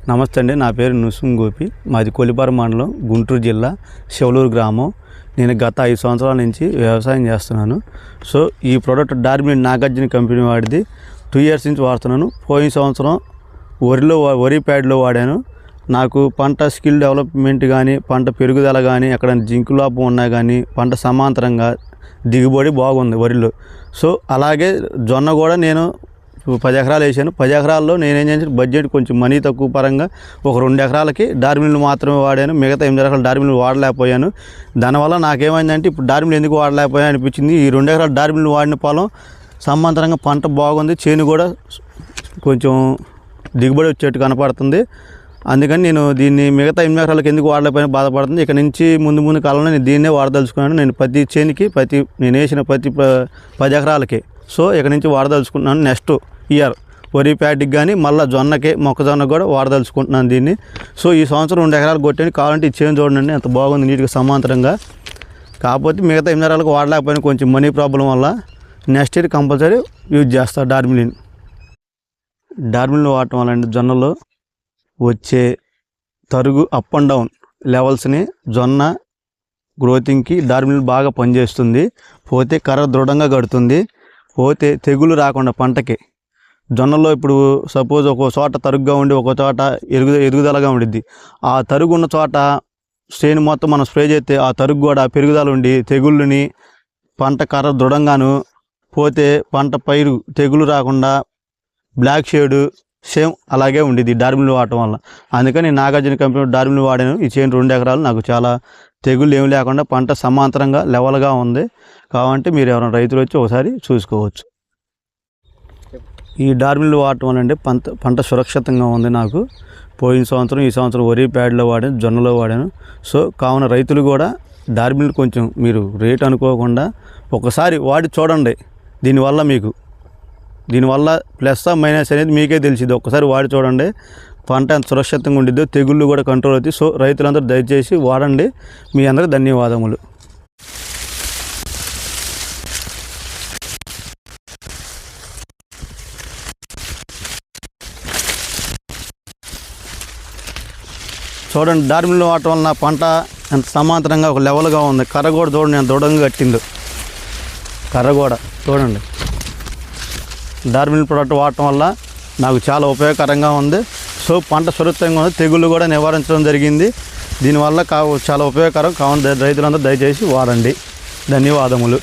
నమస్తే అండి, నా పేరు నుసుం గోపి. మాది కొల్లిపార మండలం, గుంటూరు జిల్లా, శివలూరు గ్రామం. నేను గత 5 సంవత్సరాల నుంచి వ్యవసాయం చేస్తున్నాను. సో ఈ ప్రోడక్ట్ డార్మిన్ నాగార్జున కంపెనీ వాడిది 2 ఇయర్స్ నుంచి వాడుతున్నాను. పోయిన సంవత్సరం వరి ప్యాడ్లో వాడాను. నాకు పంట స్కిల్ డెవలప్మెంట్ కానీ, పంట పెరుగుదల కానీ, ఎక్కడ జింకు లోపం ఉన్నా కానీ పంట సమాంతరంగా దిగుబడి బాగుంది వరిలో. సో అలాగే జొన్న కూడా నేను 10 ఎకరాలు వేసాను. 10 ఎకరాల్లో నేనేం చేసాను, బడ్జెట్ కొంచెం మనీ తక్కువ పరంగా ఒక 2 ఎకరాలకి డార్మిన్లు మాత్రమే వాడాను. మిగతా 8 ఎకరాలు డార్మిన్లు వాడలేకపోయాను. దానివల్ల నాకేమైందంటే ఇప్పుడు డార్మిన్లు ఎందుకు వాడలేకపోయాను అనిపించింది. ఈ 2 ఎకరాలు డార్మిన్లు వాడిన పొలం సమాంతరంగా పంట బాగుంది, చేను కూడా కొంచెం దిగుబడి వచ్చేట్టు కనపడుతుంది. అందుకని నేను దీన్ని మిగతా 8 ఎకరాలకు ఎందుకు వాడలేకపోయినా బాధపడుతుంది. ఇక నుంచి ముందు కాలంలో నేను దీన్నే వాడదలుచుకున్నాను. నేను ప్రతి చేనికి నేను వేసిన ప్రతి 10 ఎకరాలకి సో ఇక నుంచి వాడదలుచుకుంటున్నాను. నెక్స్ట్ ఇయర్ వరి ప్యాడ్కి కానీ మళ్ళీ జొన్నకి, మొక్కజొన్నకు కూడా వాడదలుచుకుంటున్నాను దీన్ని. సో ఈ సంవత్సరం 2 ఎకరాలు కొట్టాను. కావాలంటే ఈ చేను చూడండి ఎంత బాగుంది, నీట్గా సమాంతరంగా. కాకపోతే మిగతా 8 ఎకరాలకు వాడలేకపోయినా కొంచెం మనీ ప్రాబ్లం వల్ల నెక్స్ట్ ఇయర్ కంపల్సరీ యూజ్ చేస్తా డార్మిన్ వాడటం వల్ల అండి జొన్నలో వచ్చే తరుగు అప్ అండ్ డౌన్ లెవెల్స్ని జొన్న గ్రోతింగ్కి డార్మిన్ బాగా పనిచేస్తుంది. పోతే కర్ర దృఢంగా కడుతుంది. పోతే తెగులు రాకుండా పంటకి. జొన్నలో ఇప్పుడు సపోజ్ ఒక చోట తరుగుగా ఉండి ఒక చోట ఎదుగుదలగా ఉండిద్ది. ఆ తరుగు ఉన్న చోట చేను మొత్తం మనం స్ప్రే చేస్తే ఆ తరుగు కూడా పెరుగుదల ఉండి తెగుళ్ళని పంట కర్ర దృఢంగాను, పోతే పంట పైరు తెగులు రాకుండా బ్లాక్ షేడ్ సేమ్ అలాగే ఉండిద్ది డార్మిన్ వాడటం వల్ల. అందుకని నాగార్జున కంపెనీ డార్మిన్ వాడాను. ఈ చేను 2 ఎకరాలు నాకు చాలా తెగుళ్ళు ఏమి లేకుండా పంట సమాంతరంగా లెవెల్గా ఉంది. కావాలంటే మీరు ఎవరైనా రైతులు వచ్చి ఒకసారి చూసుకోవచ్చు. ఈ డార్మిన్ వాడటం వల్ల అంటే పంట సురక్షితంగా ఉంది. నాకు పోయిన సంవత్సరం ఈ సంవత్సరం వరి ప్యాడ్లో వాడాను, జొన్నలో వాడాను. సో కావున రైతులు కూడా డార్మిన్ కొంచెం మీరు రేట్ అనుకోకుండా ఒకసారి వాడి చూడండి. దీనివల్ల ప్లస్ మైనస్ అనేది మీకే తెలిసింది. ఒక్కసారి వాడి చూడండి, పంట ఎంత సురక్షితంగా ఉండిద్దో, తెగుళ్ళు కూడా కంట్రోల్ అవుతాయి. సో రైతులందరూ దయచేసి వాడండి. మీ అందరికీ ధన్యవాదములు. చూడండి, డార్మిన్లో వాడటం వల్ల పంట ఎంత సమాంతరంగా ఒక లెవెల్గా ఉంది. కర్ర కూడా చూడండి ఎంత దృఢంగా కట్టిందో. కర్ర కూడా చూడండి. డార్మిన్ ప్రోడక్ట్ వాడటం వల్ల నాకు చాలా ఉపయోగకరంగా ఉంది. సో పంట సురక్షితంగా ఉంది, తెగుళ్ళు కూడా నివారించడం జరిగింది. దీనివల్ల చాలా ఉపయోగకరం. కావున రైతులందరూ దయచేసి వాడండి. ధన్యవాదములు.